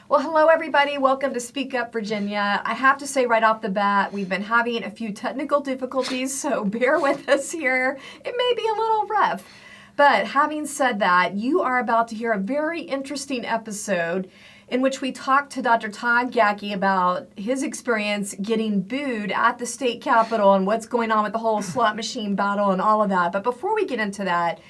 Well, hello, everybody. Welcome to Speak Up Virginia. I have to say right off the bat, we've been having a few technical difficulties, so bear with us here. It may be a little rough. But having said that, you are about to hear a very interesting episode in which we talked to Dr. Todd Gathje about his experience getting booed at the state capitol and what's going on with the whole slot machine battle and all of that. But before we get into that,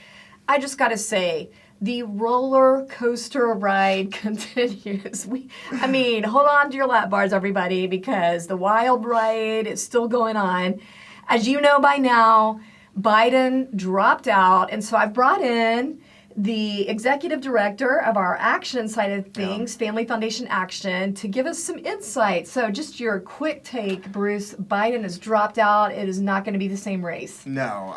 I just got to say, the roller coaster ride continues. Hold on to your lap bars, everybody, because the wild ride is still going on. As you know by now, Biden dropped out, and so I've brought in the executive director of our action side of things, Family Foundation Action, to give us some insight. So just your quick take, Bruce. Biden has dropped out. It is not going to be the same race. No,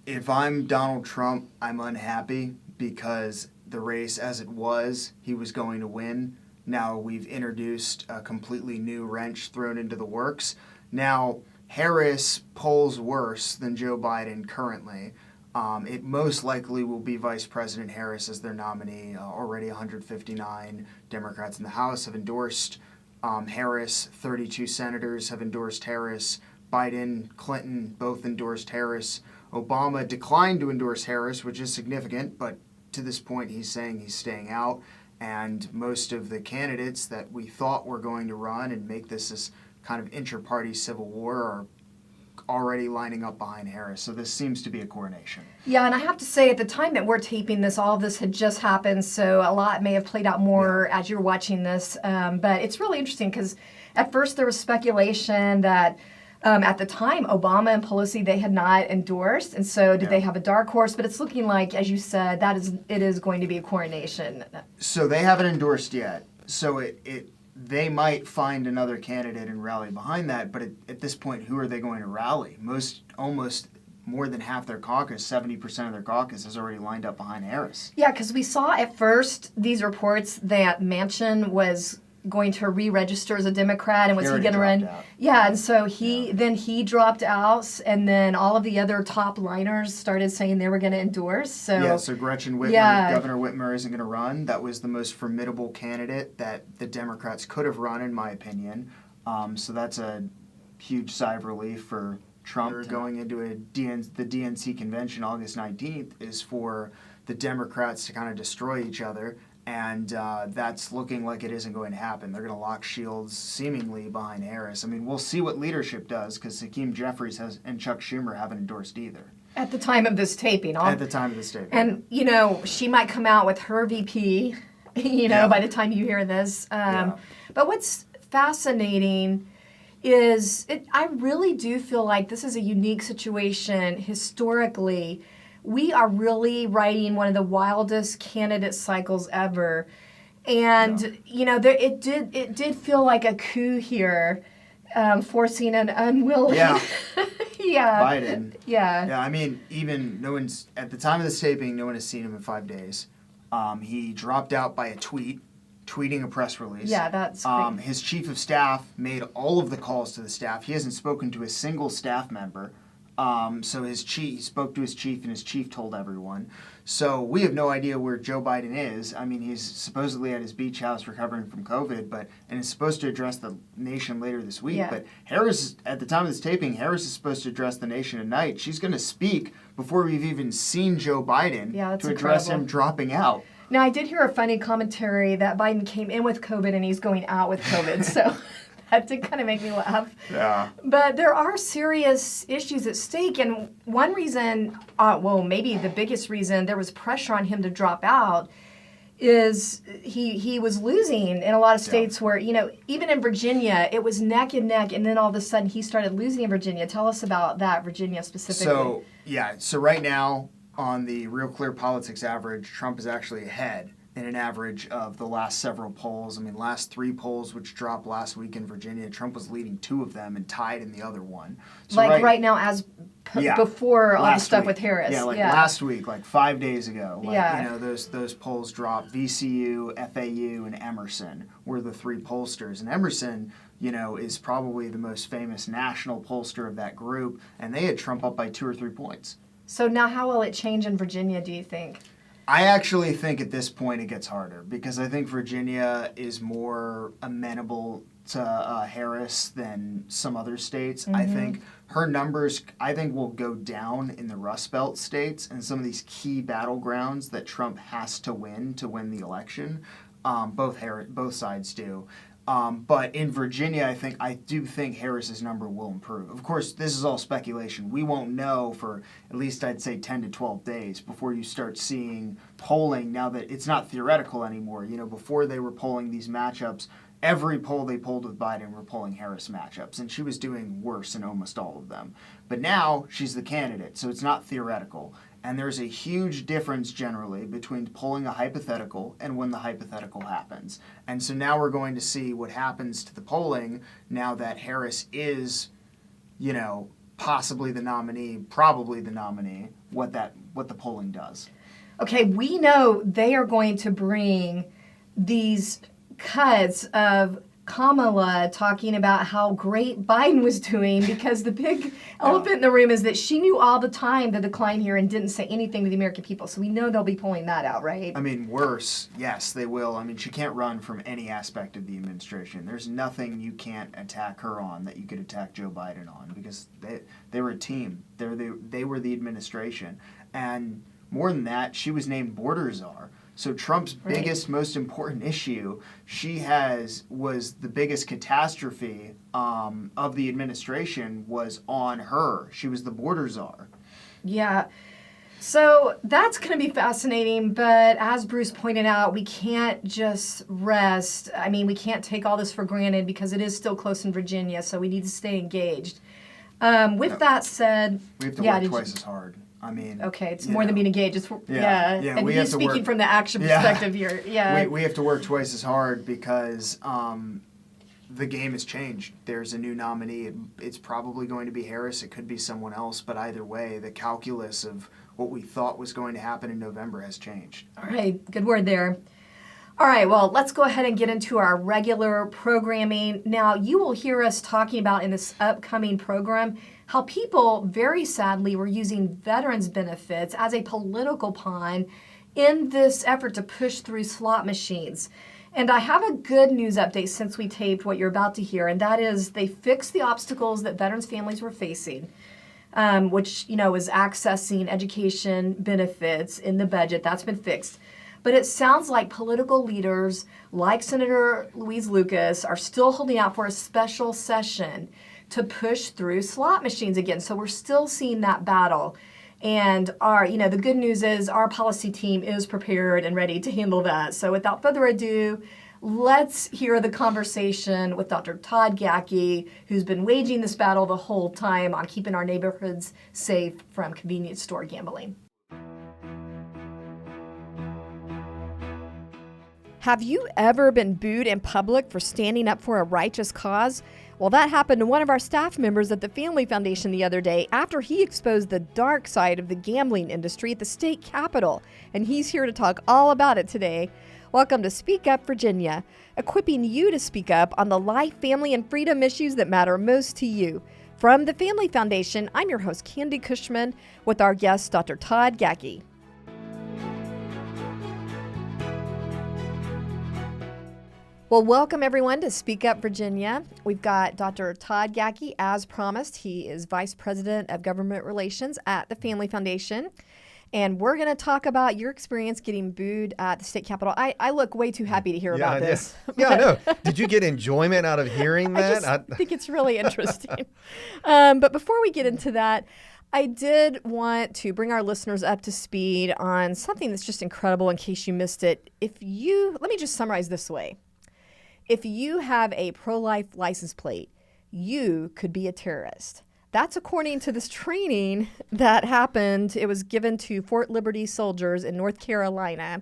if I'm Donald Trump, I'm unhappy because the race as it was, he was going to win. Now we've introduced a completely new wrench thrown into the works. Now, Harris polls worse than Joe Biden currently. It most likely will be Vice President Harris as their nominee. Already 159 Democrats in the House have endorsed Harris. 32 senators have endorsed Harris. Biden, Clinton both endorsed Harris. Obama declined to endorse Harris, which is significant, but to this point he's saying he's staying out. And most of the candidates that we thought were going to run and make this kind of inter-party civil war are already lining up behind Harris. So this seems to be a coronation. Yeah, and I have to say, at the time that we're taping this, all of this had just happened, so a lot may have played out more as you're watching this. But it's really interesting because at first there was speculation that at the time, Obama and Pelosi, they had not endorsed, and so did they have a dark horse? But it's looking like, as you said, it is going to be a coronation. So they haven't endorsed yet. So they might find another candidate and rally behind that, but at this point, who are they going to rally? Almost more than half their caucus, 70% of their caucus, is already lined up behind Harris. Yeah, because we saw at first these reports that Manchin was going to re-register as a Democrat, and was he going to run? Out. Yeah, and so he dropped out, and then all of the other top liners started saying they were going to endorse. So Gretchen Whitmer, Governor Whitmer isn't going to run. That was the most formidable candidate that the Democrats could have run, in my opinion. So that's a huge sigh of relief for Trump. Going into the DNC convention August 19th is for the Democrats to kind of destroy each other. And that's looking like it isn't going to happen. They're going to lock shields seemingly behind Harris. I mean, we'll see what leadership does, because Hakeem Jeffries and Chuck Schumer haven't endorsed either. At the time of this taping. And, she might come out with her VP, by the time you hear this. But what's fascinating is I really do feel like this is a unique situation historically. We are really riding one of the wildest candidate cycles ever. And, it did feel like a coup here, forcing an unwilling... Biden. Yeah, I mean, even at the time of this taping, no one has seen him in 5 days. He dropped out by a tweeting a press release. Yeah, that's great. His chief of staff made all of the calls to the staff. He hasn't spoken to a single staff member. So he spoke to his chief, and his chief told everyone. So we have no idea where Joe Biden is. I mean, he's supposedly at his beach house recovering from COVID, and is supposed to address the nation later this week. Yeah. But Harris, at the time of this taping, Harris is supposed to address the nation tonight. She's going to speak before we've even seen Joe Biden to address him dropping out. Now, I did hear a funny commentary that Biden came in with COVID and he's going out with COVID, so... That did kind of make me laugh. Yeah. But there are serious issues at stake, and one reason, maybe the biggest reason there was pressure on him to drop out is he was losing in a lot of states where, even in Virginia, it was neck and neck, and then all of a sudden he started losing in Virginia. Tell us about that, Virginia specifically. So right now, on the Real Clear Politics average, Trump is actually ahead in an average of the last several polls. I mean, last 3 polls, which dropped last week in Virginia, Trump was leading 2 of them and tied in the other one. So right now, before all the stuff with Harris. Last week, 5 days ago. Those polls dropped. VCU, FAU, and Emerson were the 3 pollsters. And Emerson, is probably the most famous national pollster of that group, and they had Trump up by 2 or 3 points. So now how will it change in Virginia, do you think? I actually think at this point it gets harder because I think Virginia is more amenable to Harris than some other states. I think her numbers, will go down in the Rust Belt states and some of these key battlegrounds that Trump has to win the election. Both sides do. But in Virginia, I do think Harris's number will improve. Of course, this is all speculation. We won't know for at least I'd say 10 to 12 days before you start seeing polling now that it's not theoretical anymore. Before they were polling these matchups, every poll they polled with Biden were polling Harris matchups, and she was doing worse in almost all of them. But now she's the candidate, so it's not theoretical. And there's a huge difference generally between polling a hypothetical and when the hypothetical happens. And so now we're going to see what happens to the polling now that Harris is, possibly the nominee, probably the nominee, what the polling does. Okay, we know they are going to bring these cuts of Kamala talking about how great Biden was doing because the big elephant in the room is that she knew all the time the decline here and didn't say anything to the American people. So we know they'll be pulling that out, right? Worse, yes, they will. She can't run from any aspect of the administration. There's nothing you can't attack her on that you could attack Joe Biden on because they were a team. They were the administration. And more than that, she was named border czar. So Trump's biggest, most important issue was the biggest catastrophe of the administration was on her. She was the border czar. Yeah. So that's going to be fascinating. But as Bruce pointed out, we can't just rest. We can't take all this for granted because it is still close in Virginia. So we need to stay engaged. That said, we have to work twice as hard. Okay, it's more than being engaged. It's, and we he's speaking from the action perspective here. Yeah, we have to work twice as hard because the game has changed. There's a new nominee. It's probably going to be Harris. It could be someone else. But either way, the calculus of what we thought was going to happen in November has changed. All right, good word there. All right, well, let's go ahead and get into our regular programming. Now, you will hear us talking about in this upcoming program how people, very sadly, were using veterans' benefits as a political pawn in this effort to push through slot machines. And I have a good news update since we taped what you're about to hear, and that is they fixed the obstacles that veterans' families were facing, which, was accessing education benefits in the budget. That's been fixed. But it sounds like political leaders like Senator Louise Lucas are still holding out for a special session to push through slot machines again. So we're still seeing that battle. And the good news is our policy team is prepared and ready to handle that. So without further ado, let's hear the conversation with Dr. Todd Gathje, who's been waging this battle the whole time on keeping our neighborhoods safe from convenience store gambling. Have you ever been booed in public for standing up for a righteous cause? Well, that happened to one of our staff members at the Family Foundation the other day after he exposed the dark side of the gambling industry at the state capitol. And he's here to talk all about it today. Welcome to Speak Up Virginia, equipping you to speak up on the life, family, and freedom issues that matter most to you. From the Family Foundation, I'm your host, Candi Schlesman, with our guest, Dr. Todd Gathje. Well, welcome everyone to Speak Up Virginia. We've got Dr. Todd Gathje, as promised. He is Vice President of Government Relations at the Family Foundation. And we're going to talk about your experience getting booed at the state capitol. I look way too happy to hear about this. Yeah, I know. Did you get enjoyment out of hearing that? I think it's really interesting. But before we get into that, I did want to bring our listeners up to speed on something that's just incredible in case you missed it. Let me just summarize this way. If you have a pro-life license plate, you could be a terrorist. That's according to this training that happened. It was given to Fort Liberty soldiers in North Carolina.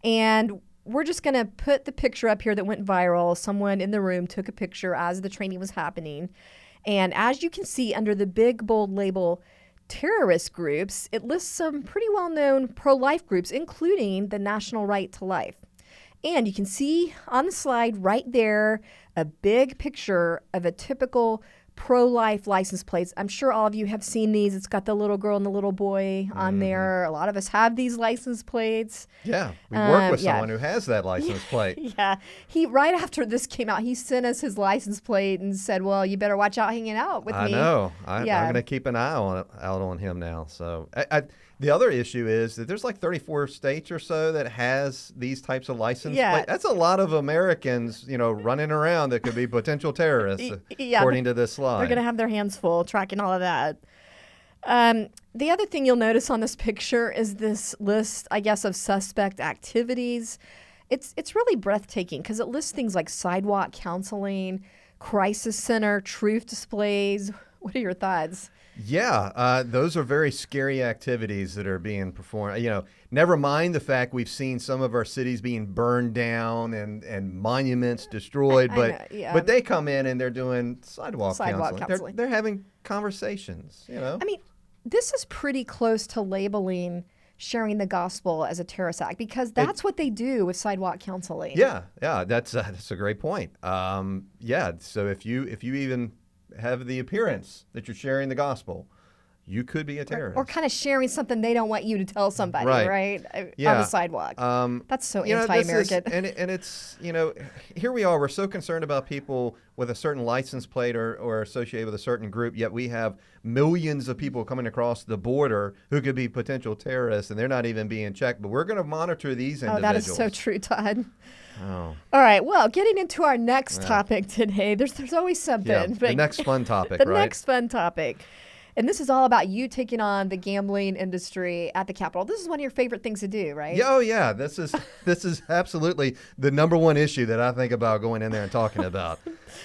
And we're just going to put the picture up here that went viral. Someone in the room took a picture as the training was happening. And as you can see under the big, bold label, terrorist groups, it lists some pretty well-known pro-life groups, including the National Right to Life. And you can see on the slide right there a big picture of a typical pro-life license plates. I'm sure all of you have seen these. It's got the little girl and the little boy on there. A lot of us have these license plates. Yeah, we work with someone who has that license plate. Yeah. He, right after this came out, he sent us his license plate and said, well, you better watch out hanging out with me. I know. I'm going to keep an eye out on him now. So the other issue is that there's like 34 states or so that has these types of license plates. That's a lot of Americans, running around that could be potential terrorists, according to this slide. They're going to have their hands full tracking all of that. The other thing you'll notice on this picture is this list, I guess, of suspect activities. It's really breathtaking because it lists things like sidewalk counseling, crisis center, truth displays. What are your thoughts? Yeah, those are very scary activities that are being performed. Never mind the fact we've seen some of our cities being burned down and monuments destroyed, but they come in and they're doing sidewalk counseling. They're having conversations, I mean, this is pretty close to labeling sharing the gospel as a terrorist act because that's what they do with sidewalk counseling. Yeah, that's a great point. So if you even have the appearance that you're sharing the gospel, you could be a terrorist. Or kind of sharing something they don't want you to tell somebody, right? On the sidewalk. That's so anti-American. And it's, here we are. We're so concerned about people with a certain license plate or associated with a certain group, yet we have millions of people coming across the border who could be potential terrorists, and they're not even being checked. But we're going to monitor these individuals. Oh, that is so true, Todd. Oh. All right. Well, getting into our next topic today, there's always something. Yeah, the next fun topic, the next fun topic. And this is all about you taking on the gambling industry at the Capitol. This is one of your favorite things to do, right? Oh, yeah. This is absolutely the number one issue that I think about going in there and talking about.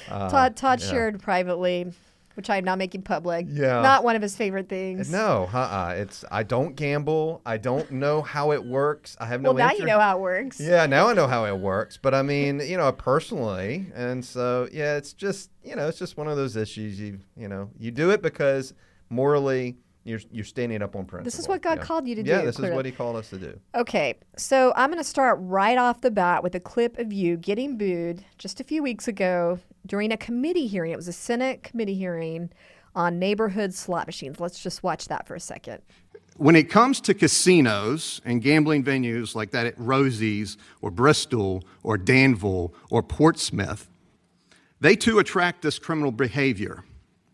Todd shared privately, which I am not making public. Yeah. Not one of his favorite things. No, I don't gamble. I don't know how it works. I have no Well, now you know how it works. Yeah, now I know how it works. But I mean, personally. And so, yeah, it's just one of those issues. You do it because morally you're standing up on principle. This is what God called you to do. Yeah, this is what he called us to do. Okay, so I'm going to start right off the bat with a clip of you getting booed just a few weeks ago during a committee hearing. It was a Senate committee hearing on neighborhood slot machines. Let's just watch that for a second. When it comes to casinos and gambling venues like that at Rosie's or Bristol or Danville or Portsmouth, they too attract this criminal behavior.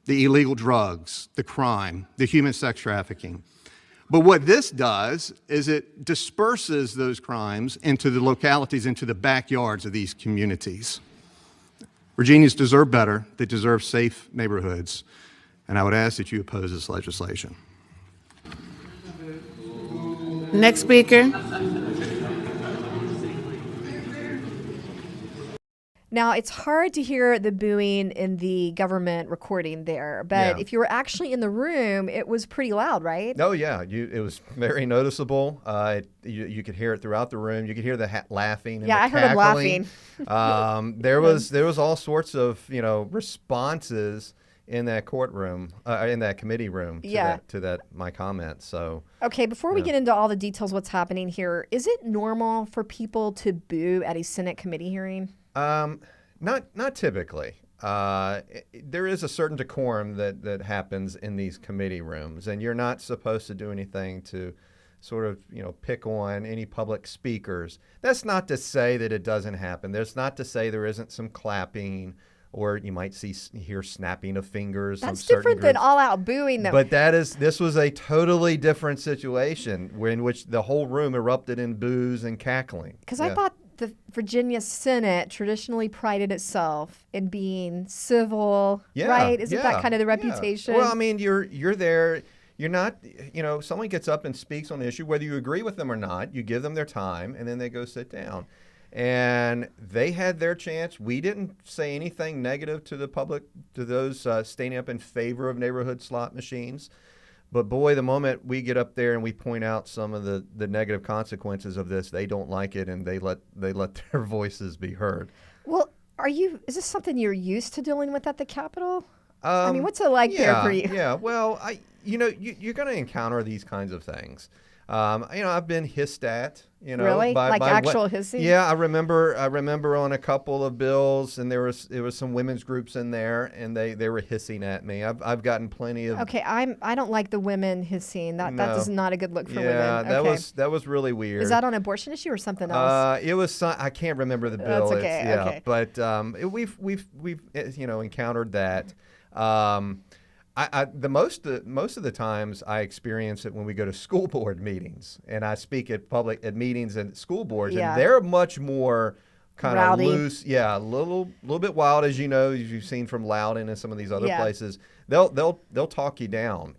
The illegal drugs, the crime, the human sex trafficking. But what this does is it disperses those crimes into the localities, into the backyards of these communities. Virginians deserve better. They deserve safe neighborhoods. And I would ask that you oppose this legislation. Next speaker. Now, it's hard to hear the booing in the government recording there, but if you were actually in the room, it was pretty loud, right? Oh, yeah. It was very noticeable. You could hear it throughout the room. You could hear the laughing and the I heard him laughing. There was all sorts of, responses in that courtroom, in that committee room to that my comment. So okay, before we get into all the details what's happening here, is it normal for people to boo at a Senate committee hearing? Not typically. There is a certain decorum that happens in these committee rooms, and you're not supposed to do anything to sort of, pick on any public speakers. That's not to say that it doesn't happen. That's not to say there isn't some clapping, or you might hear snapping of fingers. That's different than all-out booing, though. But this was a totally different situation in which the whole room erupted in boos and cackling. Because I thought the Virginia Senate traditionally prided itself in being civil, right? Isn't that kind of the reputation? Well, I mean, you're there. You're not, someone gets up and speaks on the issue, whether you agree with them or not, you give them their time, and then they go sit down. And they had their chance. We didn't say anything negative to the public, to those standing up in favor of neighborhood slot machines. But boy, the moment we get up there and we point out some of the negative consequences of this, they don't like it, and they let their voices be heard. Well, is this something you're used to dealing with at the Capitol? I mean, what's it like there for you? Yeah, well, you're going to encounter these kinds of things. I've been hissed at. Really? Like actual hissing? Yeah, I remember on a couple of bills, and there was some women's groups in there, and they were hissing at me. I've gotten plenty of. Okay, I don't like the women hissing. That is not a good look for women. Yeah, Okay. that was really weird. Is that on abortion issue or something else? It was. I can't remember the bill. That's okay. Okay. But we've encountered that. Most of the times I experience it when we go to school board meetings, and I speak at meetings and school boards, and they're much more kind of loose, a little bit wild, as you've seen from Loudon and some of these other places. They'll talk you down,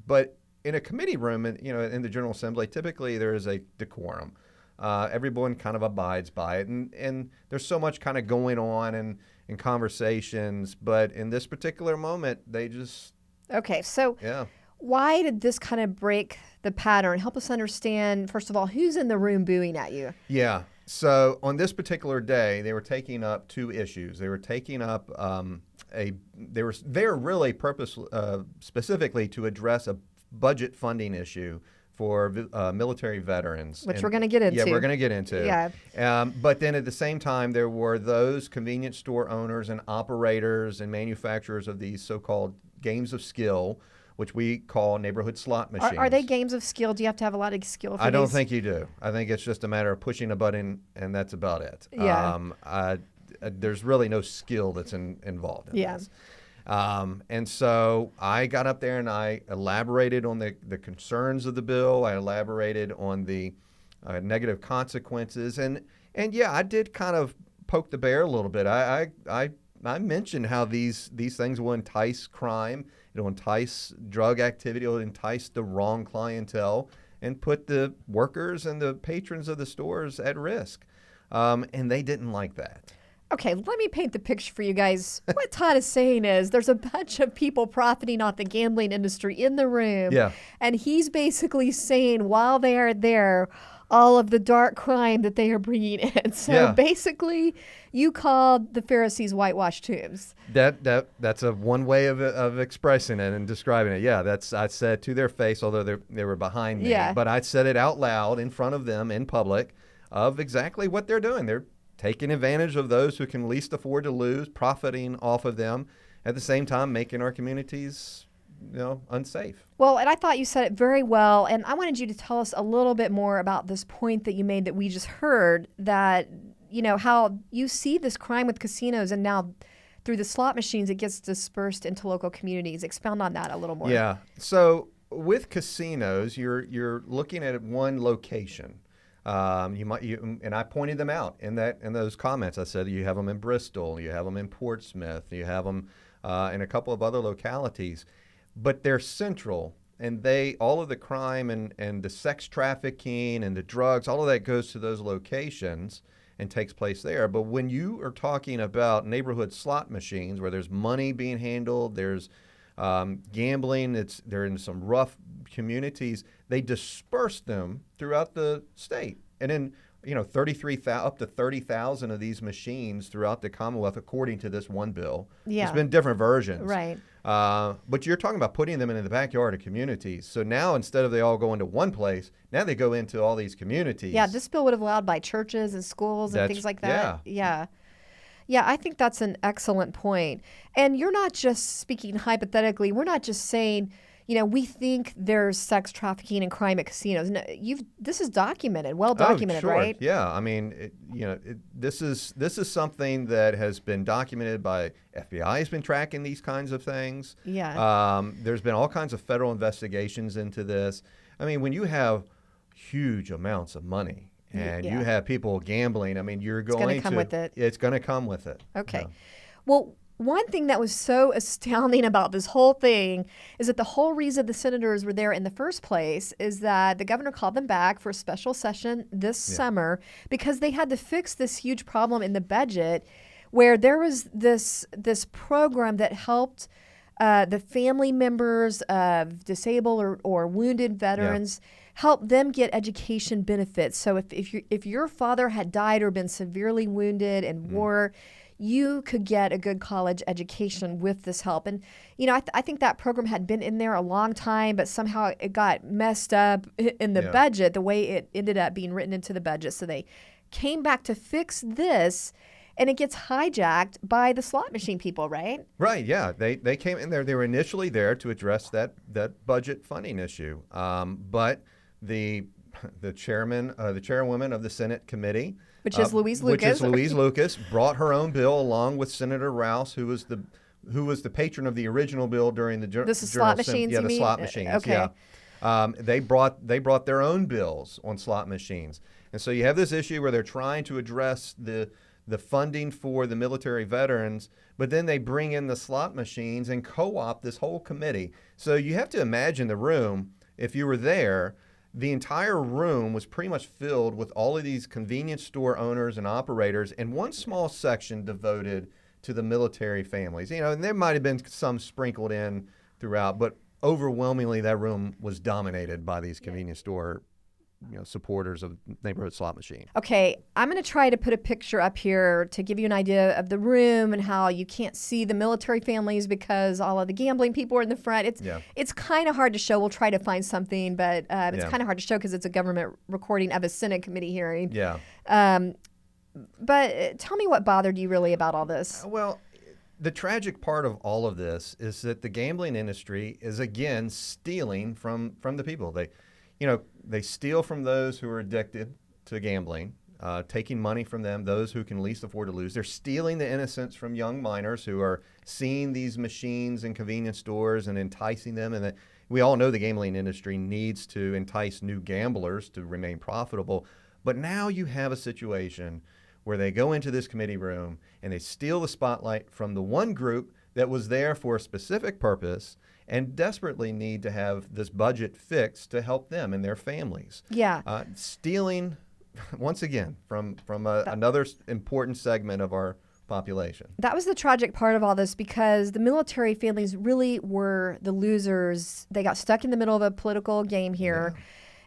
but in a committee room, in the General Assembly, typically there is a decorum. Everyone kind of abides by it, and there's so much kind of going on and conversations, but in this particular moment, they just... Okay, so why did this kind of break the pattern? Help us understand, first of all, who's in the room booing at you? Yeah, so on this particular day, they were taking up two issues. They were taking up they're really specifically to address a budget funding issue for military veterans. Which we're going to get into. Yeah, we're going to get into. Yeah. But then at the same time, there were those convenience store owners and operators and manufacturers of these so-called games of skill, which we call neighborhood slot machines. Are they games of skill? Do you have to have a lot of skill for I don't these? think you do. I think it's just a matter of pushing a button, and that's about it. Yeah. There's really no skill that's involved in this. And so I got up there and I elaborated on the concerns of the bill. I elaborated on the negative consequences. And yeah, I did kind of poke the bear a little bit. I mentioned how these things will entice crime. It'll entice drug activity. It'll entice the wrong clientele and put the workers and the patrons of the stores at risk. And they didn't like that. Okay, let me paint the picture for you guys. What Todd is saying is there's a bunch of people profiting off the gambling industry in the room. Yeah. And he's basically saying while they are there, all of the dark crime that they are bringing in. So basically, you called the Pharisees whitewashed tombs. That's a one way of expressing it and describing it. Yeah, I said to their face, although they were behind me. Yeah. But I said it out loud in front of them in public of exactly what they're doing. They're taking advantage of those who can least afford to lose, profiting off of them, at the same time making our communities, unsafe. Well, and I thought you said it very well, and I wanted you to tell us a little bit more about this point that you made that we just heard, that, how you see this crime with casinos, and now through the slot machines, it gets dispersed into local communities. Expound on that a little more. Yeah. So with casinos, you're looking at one location. And I pointed them out in those comments. I said you have them in Bristol, you have them in Portsmouth, you have them in a couple of other localities, but they're central, and all of the crime and the sex trafficking and the drugs, all of that goes to those locations and takes place there. But when you are talking about neighborhood slot machines where there's money being handled, there's gambling, they're in some rough communities, they disperse them throughout the state. And then, up to 30,000 of these machines throughout the Commonwealth, according to this one bill. Yeah. There's been different versions. Right. But you're talking about putting them in the backyard of communities. So now, instead of they all go into one place, now they go into all these communities. Yeah, this bill would have allowed by churches and schools and things like that. Yeah. Yeah, I think that's an excellent point. And you're not just speaking hypothetically. We're not just saying, we think there's sex trafficking and crime at casinos. No, this is documented, well documented, right? Yeah, I mean, this is something that has been documented by FBI has been tracking these kinds of things. Yeah. There's been all kinds of federal investigations into this. I mean, when you have huge amounts of money and you have people gambling, I mean, it's going to come with it. It's going to come with it. Okay. Well, one thing that was so astounding about this whole thing is that the whole reason the senators were there in the first place is that the governor called them back for a special session this summer because they had to fix this huge problem in the budget where there was this program that helped the family members of disabled or wounded veterans help them get education benefits. So if your father had died or been severely wounded in war, you could get a good college education with this help. And, you know, I think that program had been in there a long time, but somehow it got messed up in the budget, the way it ended up being written into the budget. So they came back to fix this, and it gets hijacked by the slot machine people, right? Right, yeah. They came in there. They were initially there to address that budget funding issue. But the chairwoman of the Senate committee, Which is Louise Lucas, brought her own bill along with Senator Rouse, who was the patron of the original bill during the This is slot machines, yeah, you the mean? slot machines. Okay. Yeah. They brought their own bills on slot machines, and so you have this issue where they're trying to address the funding for the military veterans, but then they bring in the slot machines and co-opt this whole committee. So you have to imagine the room, if you were there. The entire room was pretty much filled with all of these convenience store owners and operators, and one small section devoted to the military families. You know, and there might have been some sprinkled in throughout, but overwhelmingly that room was dominated by these convenience store, supporters of neighborhood slot machine. Okay, I'm going to try to put a picture up here to give you an idea of the room and how you can't see the military families because all of the gambling people are in the front. It's kind of hard to show. We'll try to find something, but it's kind of hard to show because it's a government recording of a Senate committee hearing. Yeah. But tell me what bothered you really about all this. Well, the tragic part of all of this is that the gambling industry is again stealing from the people. They steal from those who are addicted to gambling, taking money from them, those who can least afford to lose. They're stealing the innocence from young minors who are seeing these machines in convenience stores and enticing them. And we all know the gambling industry needs to entice new gamblers to remain profitable. But now you have a situation where they go into this committee room and they steal the spotlight from the one group that was there for a specific purpose and desperately need to have this budget fixed to help them and their families. Yeah. Stealing, once again, from another important segment of our population. That was the tragic part of all this because the military families really were the losers. They got stuck in the middle of a political game here. Yeah.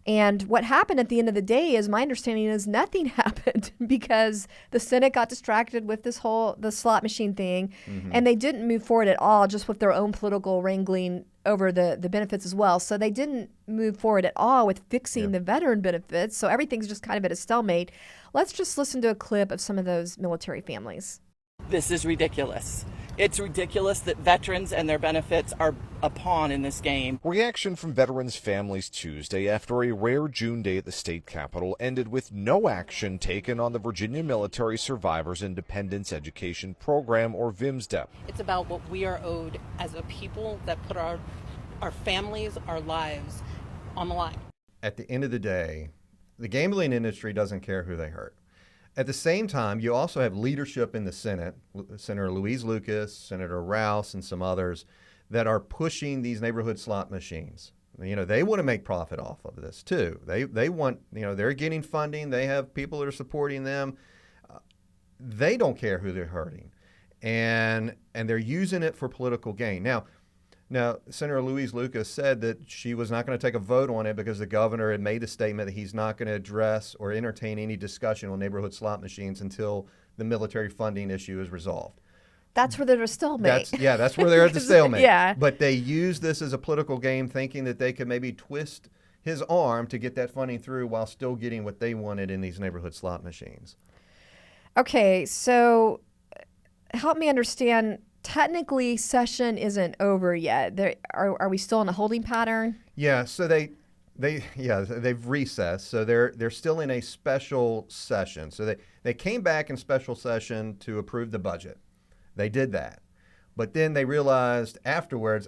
And what happened at the end of the day is, my understanding is, nothing happened because the Senate got distracted with the slot machine thing, and they didn't move forward at all, just with their own political wrangling over the benefits as well. So they didn't move forward at all with fixing the veteran benefits. So everything's just kind of at a stalemate. Let's just listen to a clip of some of those military families. This is ridiculous. It's ridiculous that veterans and their benefits are a pawn in this game. Reaction from veterans' families Tuesday after a rare June day at the state capitol ended with no action taken on the Virginia Military Survivors Independence Education Program, or VIMSDEP. It's about what we are owed as a people that put our families, our lives on the line. At the end of the day, the gambling industry doesn't care who they hurt. At the same time, you also have leadership in the Senate, Senator Louise Lucas, Senator Rouse, and some others that are pushing these neighborhood slot machines. They want to make profit off of this too. They want, they're getting funding. They have people that are supporting them. They don't care who they're hurting, and they're using it for political gain. Now, Senator Louise Lucas said that she was not going to take a vote on it because the governor had made a statement that he's not going to address or entertain any discussion on neighborhood slot machines until the military funding issue is resolved. That's where they're at a stalemate. That's where they're at the stalemate. Yeah. But they use this as a political game, thinking that they could maybe twist his arm to get that funding through while still getting what they wanted in these neighborhood slot machines. Okay, so help me understand. Technically, session isn't over yet. Are we still in a holding pattern? Yeah, so they've recessed. So they're still in a special session. So they came back in special session to approve the budget. They did that. But then they realized afterwards,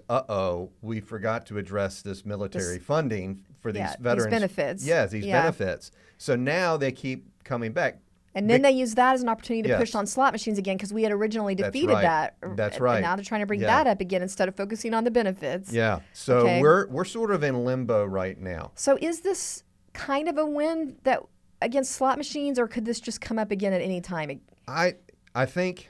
we forgot to address this military funding for these veterans. These benefits. Yes, these benefits. So now they keep coming back. And then they use that as an opportunity to push on slot machines again because we had originally defeated that. That's right. And now they're trying to bring that up again instead of focusing on the benefits. Yeah. So we're sort of in limbo right now. So is this kind of a win against slot machines, or could this just come up again at any time? I think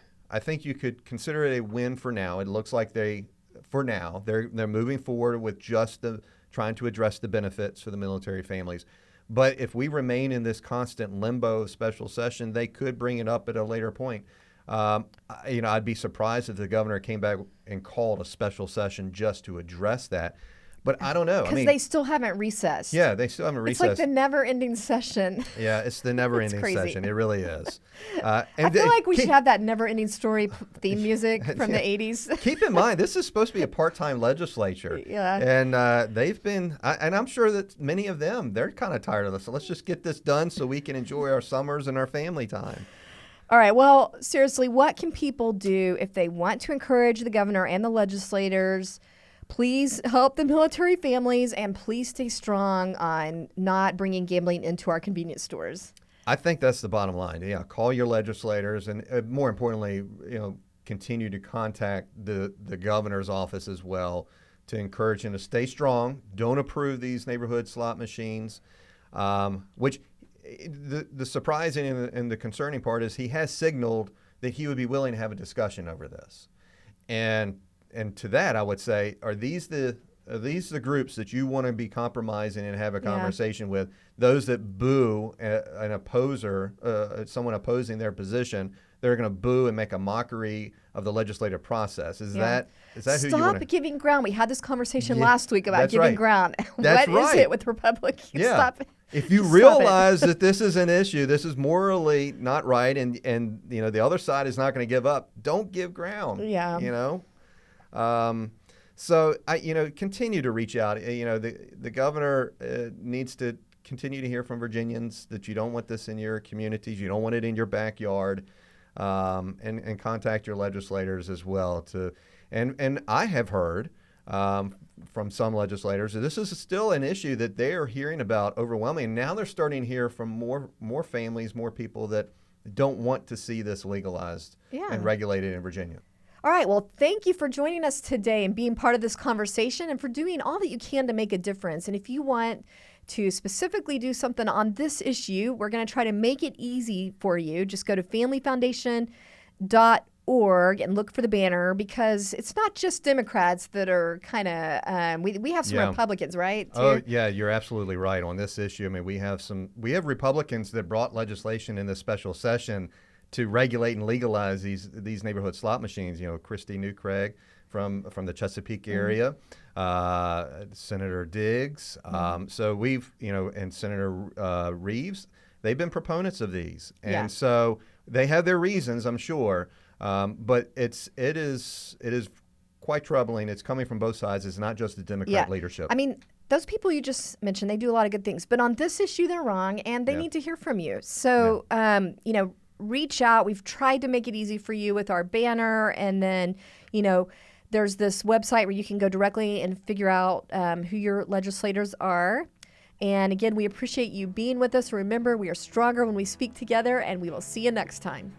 you could consider it a win for now. It looks like they're moving forward with just trying to address the benefits for the military families. But if we remain in this constant limbo of special session, they could bring it up at a later point. I'd be surprised if the governor came back and called a special session just to address that. But I don't know. Because they still haven't recessed. Yeah, they still haven't recessed. It's like the never-ending session. Yeah, it's the never-ending session. It really is. I feel like we should have that never-ending story theme music from the 80s. Keep in mind, this is supposed to be a part-time legislature. Yeah. And they've been, and I'm sure that many of them, they're kind of tired of this. So let's just get this done so we can enjoy our summers and our family time. All right. Well, seriously, what can people do if they want to encourage the governor and the legislators? Please help the military families, and please stay strong on not bringing gambling into our convenience stores. I think that's the bottom line. Yeah, call your legislators, and more importantly, continue to contact the governor's office as well to encourage him to stay strong. Don't approve these neighborhood slot machines, which the surprising and the concerning part is he has signaled that he would be willing to have a discussion over this. And to that, I would say, are these the groups that you want to be compromising and have a conversation with? Those that boo an opposer, someone opposing their position, they're going to boo and make a mockery of the legislative process. Is that who you want to... Stop giving ground. We had this conversation last week about giving right. ground. That's What is it with Republicans? Yeah. Stop. If you Stop realize it. that this is an issue, this is morally not right, and the other side is not going to give up, don't give ground. Yeah. So I continue to reach out. The governor needs to continue to hear from Virginians that you don't want this in your communities, you don't want it in your backyard, and contact your legislators as well. And I have heard from some legislators that this is still an issue that they are hearing about overwhelmingly. And now they're starting to hear from more families, more people that don't want to see this legalized and regulated in Virginia. All right. Well, thank you for joining us today and being part of this conversation and for doing all that you can to make a difference. And if you want to specifically do something on this issue, we're going to try to make it easy for you. Just go to familyfoundation.org and look for the banner, because it's not just Democrats that are kind of we have some Republicans, right? Too? Oh yeah, you're absolutely right on this issue. I mean, we have Republicans that brought legislation in this special session to regulate and legalize these neighborhood slot machines. Christy New Craig from the Chesapeake area, Senator Diggs. So we've and Senator Reeves. They've been proponents of these, and so they have their reasons, I'm sure. But it is quite troubling. It's coming from both sides. It's not just the Democrat leadership. I mean, those people you just mentioned, they do a lot of good things, but on this issue, they're wrong, and they need to hear from you. So, reach out. We've tried to make it easy for you with our banner, and then, there's this website where you can go directly and figure out who your legislators are. And again, we appreciate you being with us. Remember, we are stronger when we speak together, and we will see you next time.